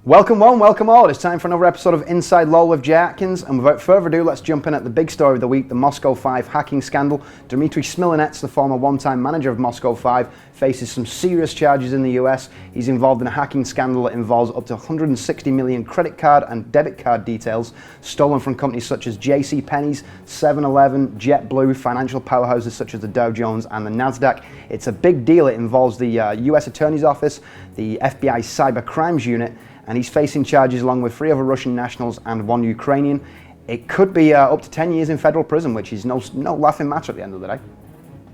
Welcome one, welcome all. It's time for another episode of Inside LOL with Jay Atkins, and without further ado, let's jump in at the big story of the week, the Moscow 5 hacking scandal. Dmitry Smilinets, the former one-time manager of Moscow 5, faces some serious charges in the US. He's involved in a hacking scandal that involves up to 160 million credit card and debit card details stolen from companies such as JCPenney's, 7-Eleven, JetBlue, financial powerhouses such as the Dow Jones and the NASDAQ. It's a big deal. It involves the US Attorney's Office, the FBI Cyber Crimes Unit, and he's facing charges along with 3 other Russian nationals and 1 Ukrainian. It could be up to 10 years in federal prison, which is no laughing matter at the end of the day.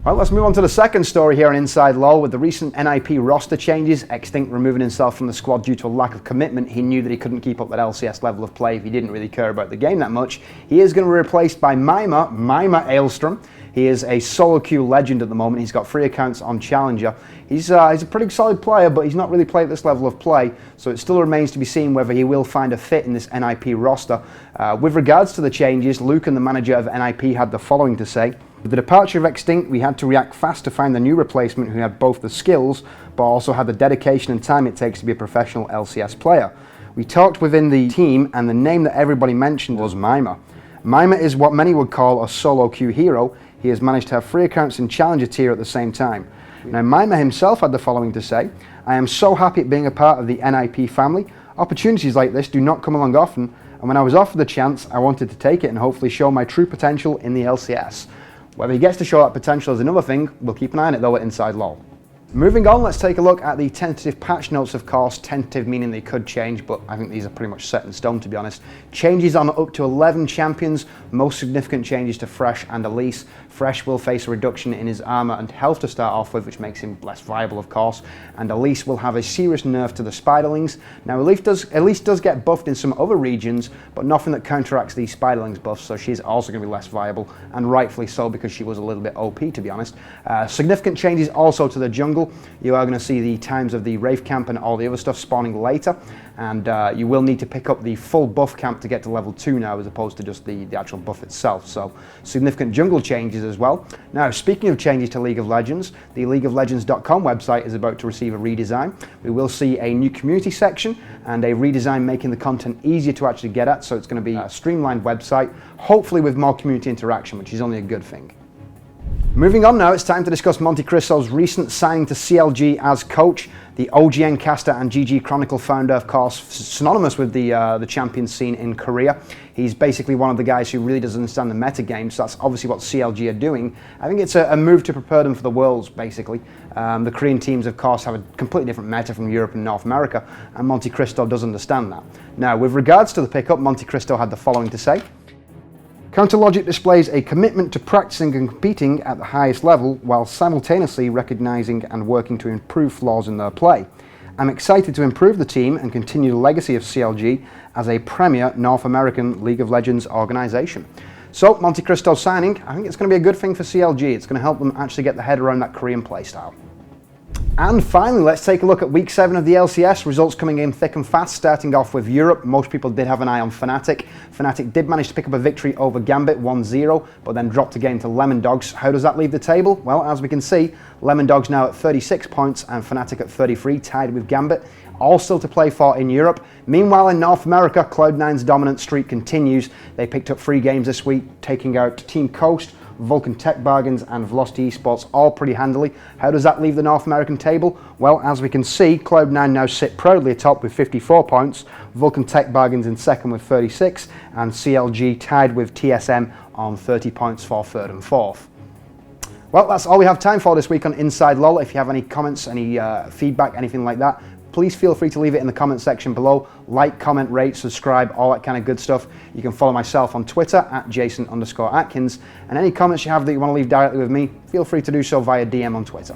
Well, let's move on to the second story here on Inside LOL. With the recent NiP roster changes, Extinct removing himself from the squad due to a lack of commitment. He knew that he couldn't keep up that LCS level of play if he didn't really care about the game that much. He is going to be replaced by Mima Ailstrom. He is a solo queue legend at the moment. He's got 3 accounts on Challenger. He's a pretty solid player, but he's not really played at this level of play, so it still remains to be seen whether he will find a fit in this NiP roster. With regards to the changes, Luke and the manager of NiP had the following to say. With the departure of Extinct, we had to react fast to find a new replacement who had both the skills, but also had the dedication and time it takes to be a professional LCS player. We talked within the team, and the name that everybody mentioned was Mima. Mima is what many would call a solo queue hero. He has managed to have 3 accounts in Challenger tier at the same time. Now, Mima himself had the following to say. I am so happy at being a part of the NiP family. Opportunities like this do not come along often, and when I was offered the chance, I wanted to take it and hopefully show my true potential in the LCS. Whether he gets to show that potential is another thing. We'll keep an eye on it though at Inside LOL. Moving on, let's take a look at the tentative patch notes, of course. Tentative meaning they could change, but I think these are pretty much set in stone, to be honest. Changes on up to 11 champions, most significant changes to Fresh and Elise. Fresh will face a reduction in his armor and health to start off with, which makes him less viable, of course, and Elise will have a serious nerf to the Spiderlings. Now, Elise does get buffed in some other regions, but nothing that counteracts these Spiderlings buffs, so she's also going to be less viable, and rightfully so, because she was a little bit OP, to be honest. Significant changes also to the jungle. You are going to see the times of the Wraith camp and all the other stuff spawning later, and you will need to pick up the full buff camp to get to level 2 now, as opposed to just the actual buff itself. So significant jungle changes as well. Now, speaking of changes to League of Legends, the LeagueofLegends.com website is about to receive a redesign. We will see a new community section and a redesign making the content easier to actually get at, so it's going to be a streamlined website, hopefully with more community interaction, which is only a good thing. Moving on now, it's time to discuss Monte Cristo's recent signing to CLG as coach. The OGN caster and GG Chronicle founder, of course, synonymous with the champion scene in Korea. He's basically one of the guys who really doesn't understand the meta game, so that's obviously what CLG are doing. I think it's a move to prepare them for the Worlds, basically. The Korean teams, of course, have a completely different meta from Europe and North America, and Monte Cristo does understand that. Now, with regards to the pickup, Monte Cristo had the following to say. Counterlogic displays a commitment to practicing and competing at the highest level while simultaneously recognizing and working to improve flaws in their play. I'm excited to improve the team and continue the legacy of CLG as a premier North American League of Legends organization. So, Monte Cristo signing, I think it's going to be a good thing for CLG. It's going to help them actually get the head around that Korean playstyle. And finally, let's take a look at Week 7 of the LCS. Results coming in thick and fast, starting off with Europe. Most people did have an eye on Fnatic. Fnatic did manage to pick up a victory over Gambit 1-0, but then dropped a game to Lemon Dogs. How does that leave the table? Well, as we can see, Lemon Dogs now at 36 points and Fnatic at 33, tied with Gambit. All still to play for in Europe. Meanwhile, in North America, Cloud9's dominant streak continues. They picked up 3 games this week, taking out Team Coast, Vulcan Tech Bargains and Velocity Esports all pretty handily. How does that leave the North American table? Well, as we can see, Cloud9 now sit proudly atop with 54 points, Vulcan Tech Bargains in second with 36, and CLG tied with TSM on 30 points for third and fourth. Well, that's all we have time for this week on Inside LOL. If you have any comments, any feedback, anything like that, please feel free to leave it in the comment section below. Like, comment, rate, subscribe, all that kind of good stuff. You can follow myself on Twitter at Jason_Atkins. And any comments you have that you want to leave directly with me, feel free to do so via DM on Twitter.